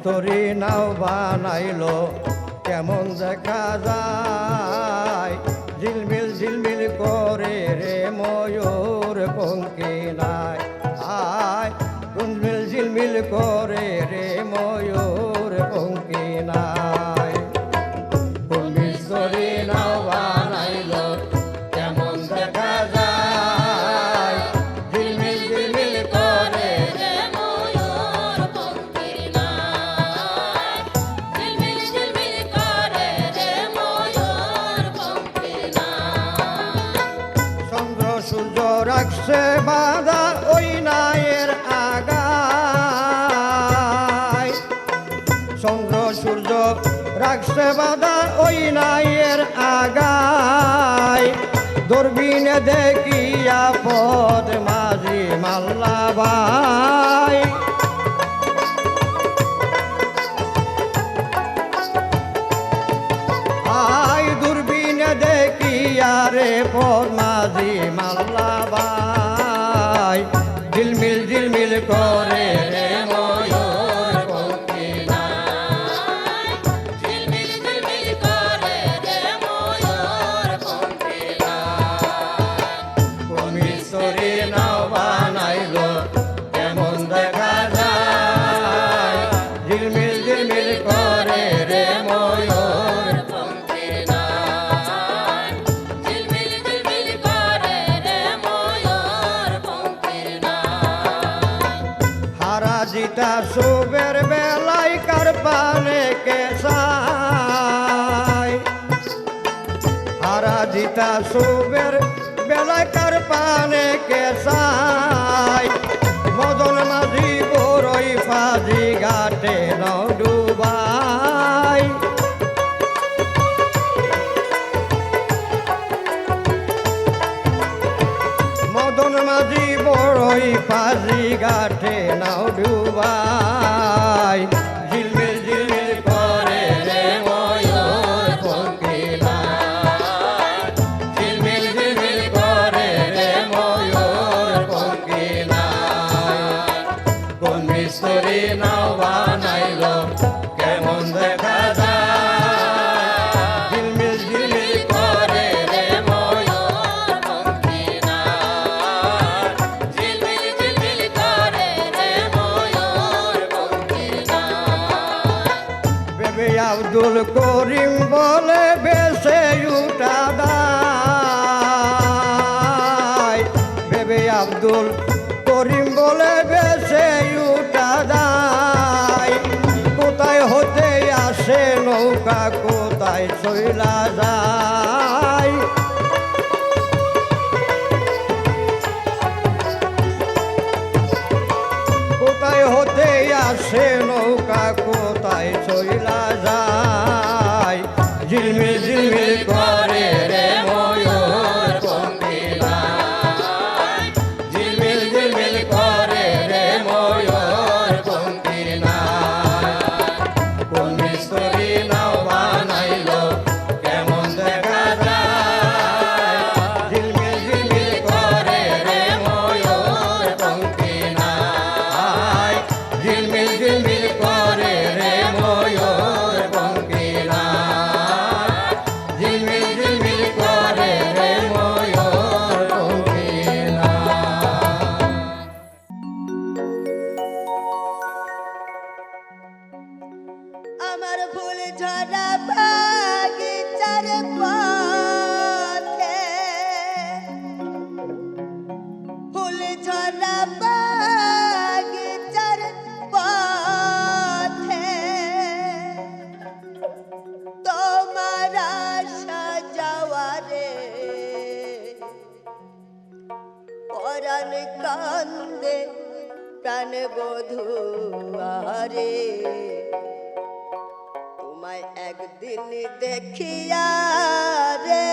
মিস্ত্রি নাও বানাইলো কেমন দেখা যায়, ঝিলমিল ঝিলমিল করে রে ময়ূর পঙ্খী নাই। আয় ঝিলমিল ঝিলমিল করে রে ময়ূর পঙ্খী নাই। কোন মিস্ত্রি নাও বানাইলো কেমন দেখা যায়, ঝিলমিল ঝিলমিল করে রে ময়ূর পঙ্খী নাই, ঝিলমিল ঝিলমিল করে রে ময়ূর পঙ্খী নাই। চন্দ্র সূর্য রাখছে বাধা ওই নায়ের আগায়, চন্দ্র সূর্য রাখছে বাধা ওই নায়ের আগায়। দূরবীনে দেখিয়া পদ মাঝি মাল্লা ভাই, আই দূরবীনে দেখিয়া রে পদ মাঝি মাল্লা ভাই। ঝিলমিল ঝিলমিল করে রে ময়ূর পঙ্খী নাই, ঝিলমিল ঝিলমিল করে রে ময়ূর পঙ্খী নাই। কোন মিস্ত্রি নাও বানাইলো কেমন দেখা যায়, ঝিলমিল ঝিলমিল করে রে ময়ূর পঙ্খী নাই, ঝিলমিল ঝিলমিল করে রে ময়ূর পঙ্খী নাই। হারা জিতা শুভের বেলায় কার পানে কেসাই, হারা জিতা শুভের বেলায় কার পানে কেসাই। মদন মাঝি বড়ই ফাজি ঘাটে নাও ডুবাই, মদন মাঝি বড়ই ফাজি ঘাটে নাও ডুবাই। ঝিলমিল ঝিলমিল করে রে ময়ূর পঙ্খী নাই, ঝিলমিল ঝিলমিল করে রে ময়ূর পঙ্খী নাই। কোন মিস্ত্রি নাও বানাইলো কেমন দেখা যায়, ঝিলমিল ঝিলমিল করে রে ময়ূর পঙ্খী নাই, ঝিলমিল ঝিলমিল করে রে ময়ূর পঙ্খী নাই। বেবি আব্দুল করিম বলে বেসে উঠা দায়, বেবি আব্দুল করিম বলে বেসে উঠা দায়। কোথায় হতে আসে নৌকা কোথায় চইলা যায়, কোথায় হতে আসে নৌকা কোথায় চইলা যায়। ঝিলমিল ঝিলমিল করে রে ময়ূর পঙ্খী নাই, ঝিলমিল ঝিলমিল করে রে ময়ূর পঙ্খী নাই। কোন মিস্ত্রি নাও বানাইলো কেমন দেখা যায়, ঝিলমিল ঝিলমিল করে রে ময়ূর পঙ্খী নাই, ঝিলমিল ঝিলমিল করে রে ময়ূর পঙ্খী নাই, ঝিলমিল ঝিলমিল করে রে ময়ূর পঙ্খী নাই। আমার ফুল ঝরা বাগিচার পথে, ফুল ঝরা বাগিচার পথে তোমার আশা যাওয়ারে পরাণ কান্দে প্রাণ বধূ আরে। তোমায় একদিন দেখিয়া রে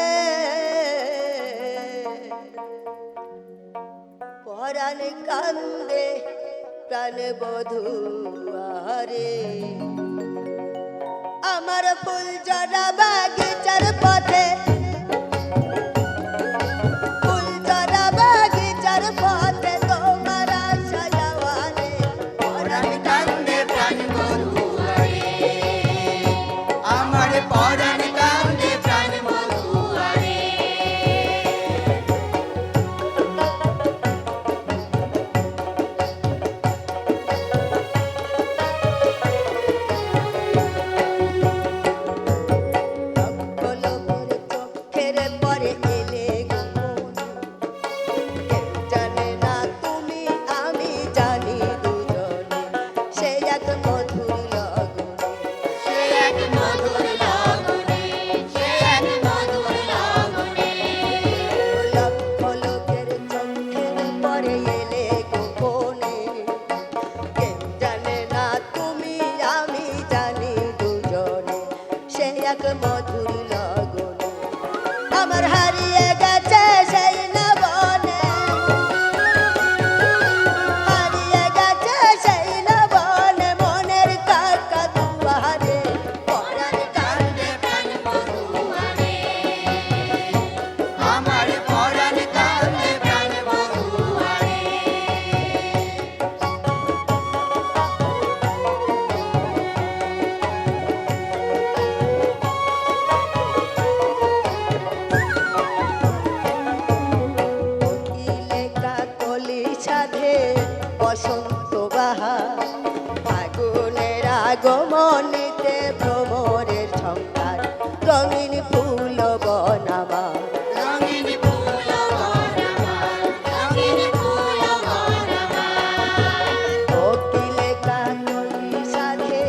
পরাণ কান্দে প্রাণ বধূ আরে। আমার ফুল জড়া বাগিচার পথে, ফুল জড়া বাগিচার পথে তোমার আশা যাওয়ারে পরাণ কান্দে প্রাণ বধূ আগমনেতে ভ্রমরের ঝঙ্কার রঙিন ফুল বনামার রঙিন ফুল বনমার, রঙিন ফুল বনমার। কোকিলে কাকলির সাথে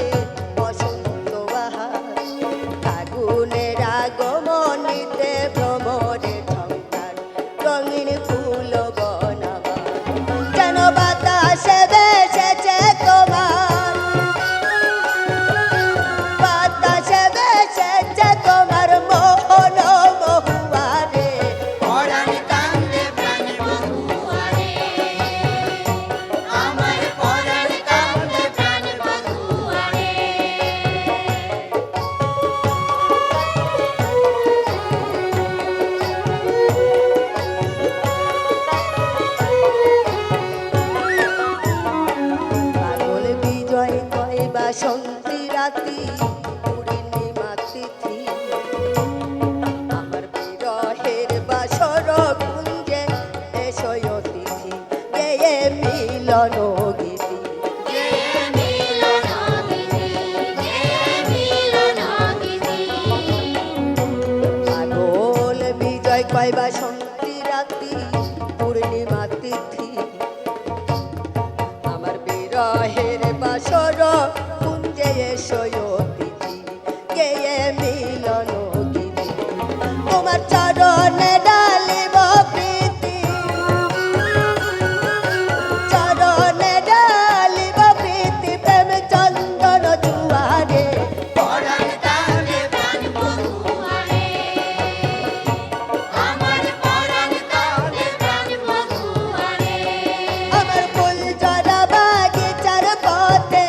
বসন্ত বাহার ফাগুনের আগমনেতে ভ্রমরের ঝঙ্কার রঙিন ফুল বনামার যেন বাতাসে ভেসেছে তোমার বাতাসে ভেসেছে তোমার মোহন মহুয়ারে পরাণ কান্দে প্রাণ বধূয়ারে, আমার পরাণ কান্দে প্রাণ বধূয়ারে। পাগল বিজয় কয় বাসন্তী রাতি পূর্ণিমা তিথি আমার বিরহের বাসর কুঞ্জে এসয় অতিথি গেয়ে মিলন গীতি গেয়ে মিলন গীতি, গেয়ে মিলন গীতি। পাগল বিজয় কয় বাসন্তী রাতি পূর্ণিমা তিথি আমার বিরহের বাসর কুঞ্জে এসয় অতিথি গেয়ে মিলন গীতি তোমার চরণে ডালিব প্রীতি চরণে ডালিব প্রীতি প্রেম চন্দন জুয়ারে পরাণ কান্দে প্রাণ বধূয়ারে, আমার পরাণ কান্দে প্রাণ বধূয়ারে। আমার ফুল জরা বাগিচার পথে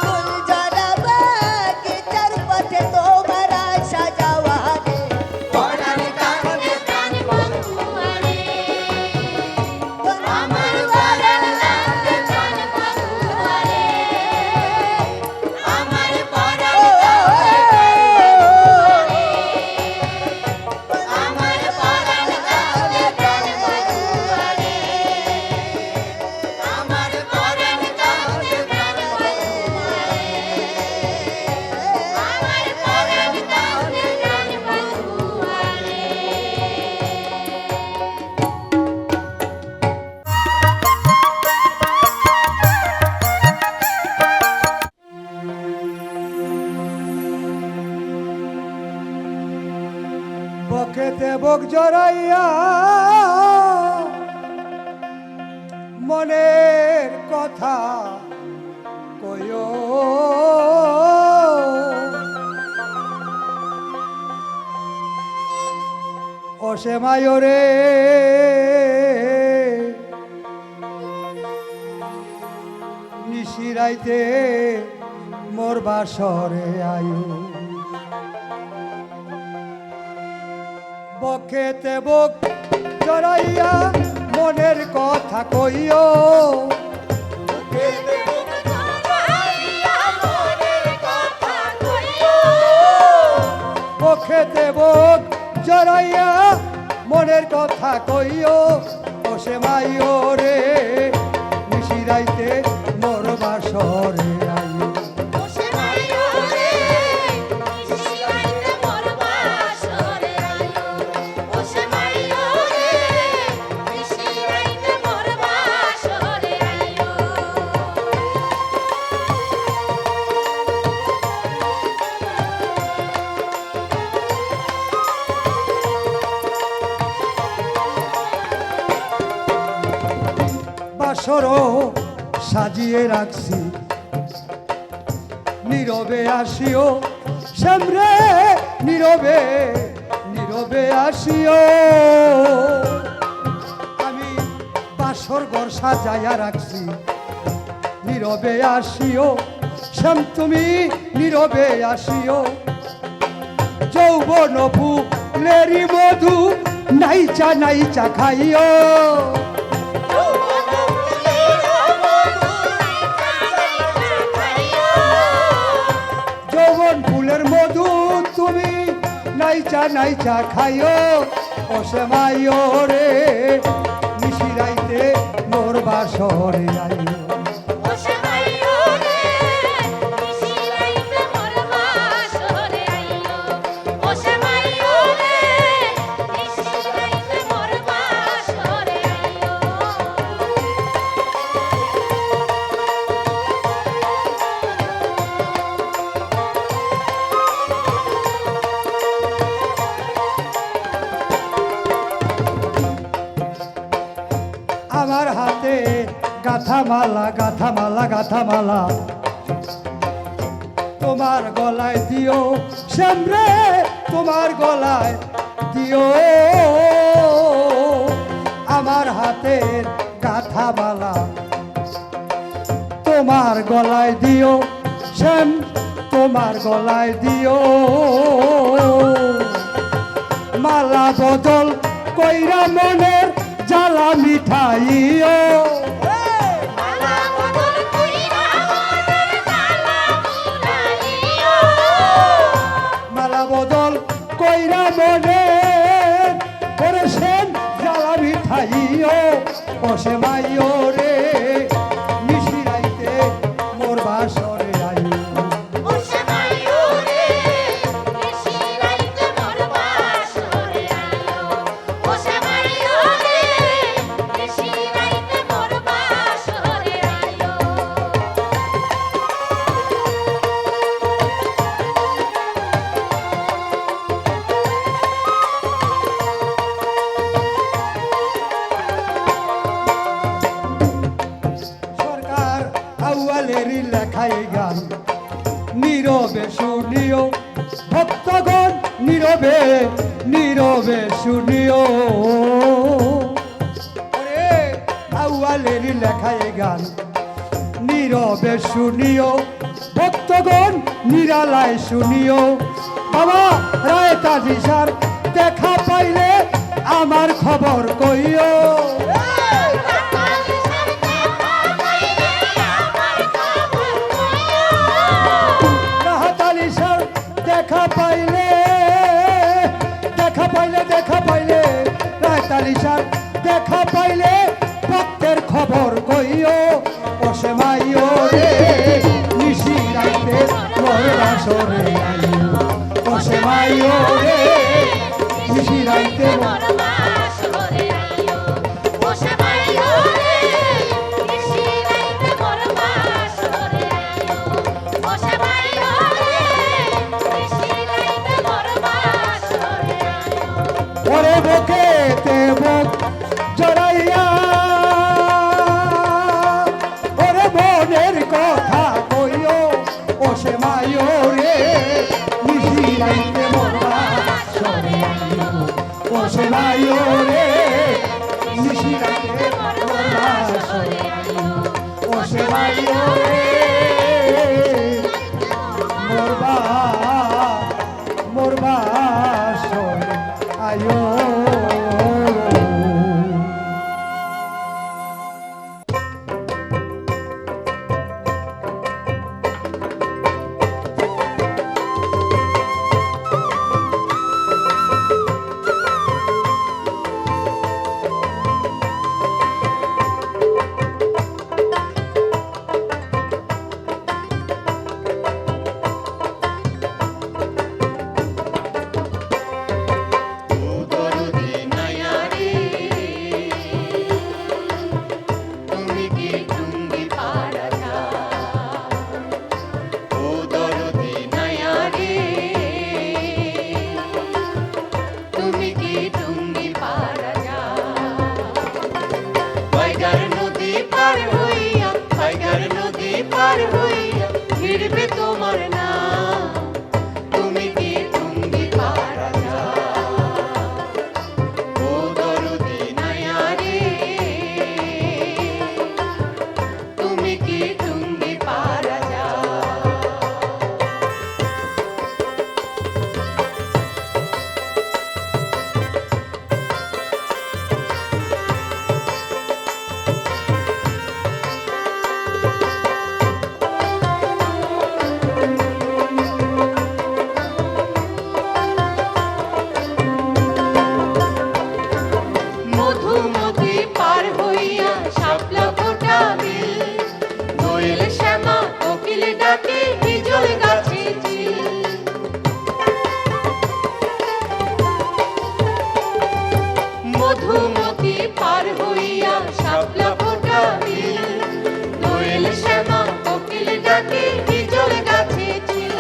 ফুল জরা বাগিচার পথে তোমার আশা যাওয়ারে পরাণ কান্দে প্রাণ বধূয়ারে, আমার পরাণ কান্দে প্রাণ বধূয়ারে, আমার পরাণ কান্দে প্রাণ বধূয়ারে, আমার পরাণ কান্দে প্রাণ বধূয়ারে, আমার পরাণ কান্দে প্রাণ বধূয়ারে। বকেতে বক জড়াইয়া মনের কথা কয়ো ওসে মায়রে নিশিরাইতে মোর বাসরে আয়ু বকেতে বক জড়াইয়া মনের কথা কইও বকেতে বক জড়াইয়া মনের কথা কইও ওসে মাইও রে নিশিরাইতে মোর বাসরে আয়ু বাসরও সাজিয়ে রাখছি নীরবে আসিও সামনে নীরবে নীরবে আসিও আমি বাসর ঘর সাজাইয়া রাখছি নীরবে আসিও শ্যাম তুমি নীরবে আসিও যৌবন ফুলেরি মধু নাইচা নাইচা খাইও যৌবন ফুলের মধু তুমি নাইচা নাইচা খাইও ওসে মাইও রে নিশিরাইতে মোর বাসরে আইও ওসে মাইও মালা গাথা মালা গাথা মালা তোমার গলায় দিও শ্যামরে তোমার গলায় দিও আমার হাতের গাথা মালা তোমার গলায় দিও শ্যাম তোমার গলায় দিও মালা বদল কইরা মনের জ্বালা মিঠাইও মালা বদল কইরা মনের জ্বালা মিটাইও মালা বদল কইরা মনের করে সেন জ্বালা মিঠাইও বসে মাইও রে মিশিরাইতে মোর বাসরে আইও ওসে মাইরে বেশি রাইতে মোর বাসরে আইও ওসে মাইরে বেশি রাইতে মোর বাসরে আইও সরকার আউয়ালেরই লেখাই গান নীরবে শুনিও ভক্তগণ নীরবে নীরবে শুনিও ওরে আউয়ালেরই লেখাই গান নীরবে শুনিও ভক্তগণ নিরালায় শুনিও বাবা রায় কাজী স্যার দেখা পাইলে আমার খবর কইও রাহাতালি স্যার দেখা পাইলে রাহাতালি স্যার দেখা পাইলে ভক্তের খবর কইও বসে মাইও রে নিশি রাইতে মোর বাসরে আইও বসে মাইও রে নিশি রাইতে মোর মোর বাসরে আইও ওসে মাইরে বেশি রাইতে মোর বাসরে আইও ওসে মাইরে বেশি রাইতে মোর বাসরে আইও ওরে বুকেতে বুক জড়াইয়া ওরে মনের কথা কইও বসে মাইও রে নিশি রাইতে মোর বাসরে আইও বসে মাইও রে নিশি রাইতে মোর বাসরে আইও বসে মাইও রে মোর বাসরে আইও দরদি নায়ারে তুমি কি টুঙ্গি পাড়া যা ও দরদি নায়ারে তুমি কি টুঙ্গি পাড়া যা বাইগার নদী পার হইয়া বাইগার নদী পার হইয়া ফিরবে তোমার নাম তুমি কি টুঙ্গি পাড়া যা ও দরদি নায়ারে তুমি কি টুঙ্গি পাড়া যা মধুমতি পার হইয়া শাপলা ফোটা বিল দোয়েল শ্যামা কোকিল ডাকে হিজল গাছে চিল মধুমতি পার হইয়া শাপলা ফোটা বিল দোয়েল শ্যামা কোকিল ডাকে হিজল গাছে চিল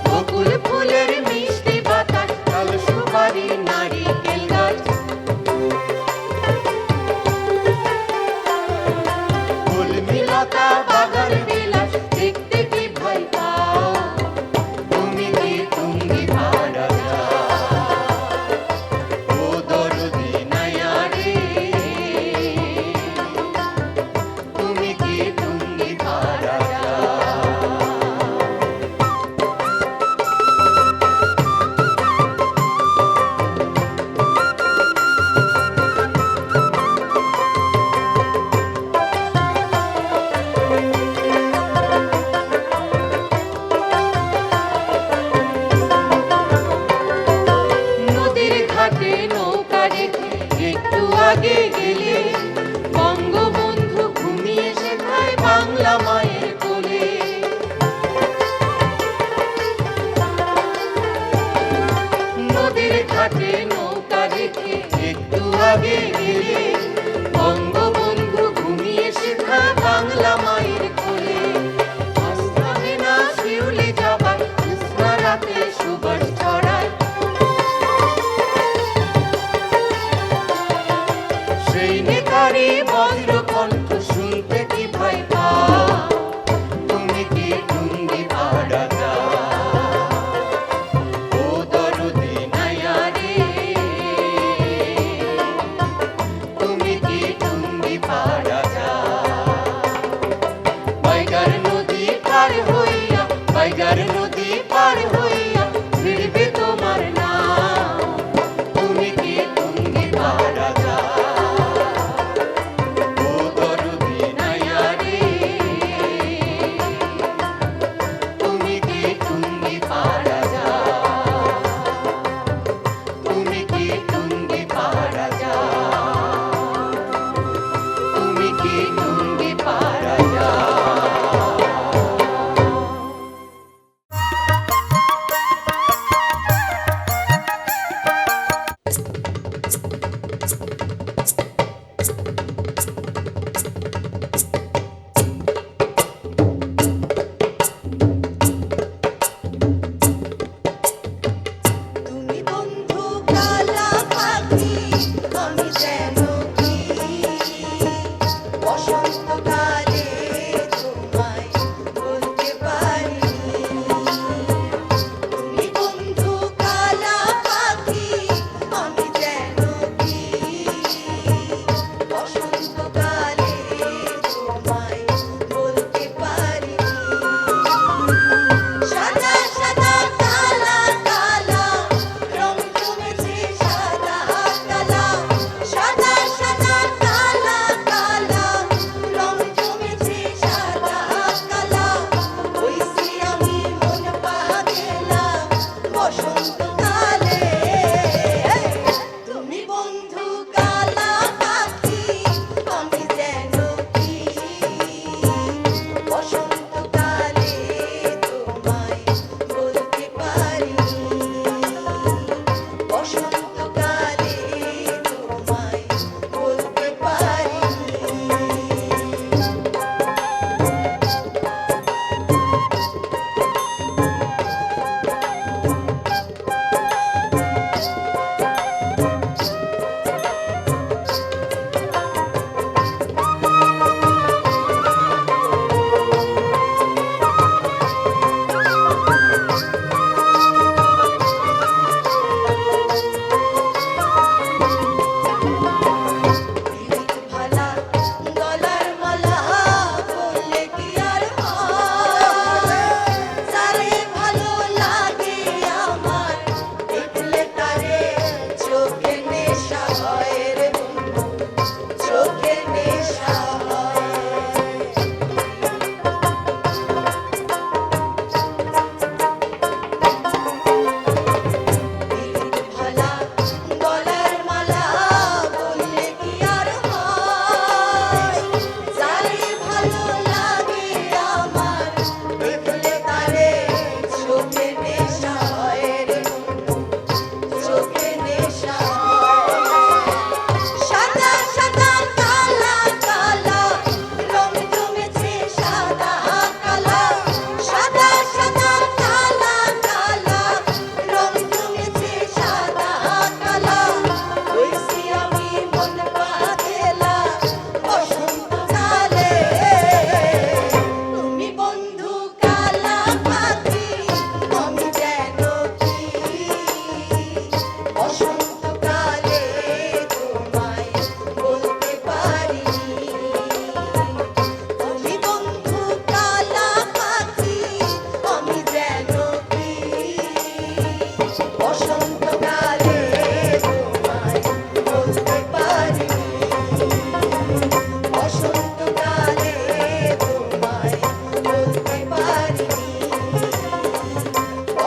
বকুল ফুলের মিষ্টি বাতাস কাল সুপারি নারিকেল গাছ ফুল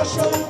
ফসল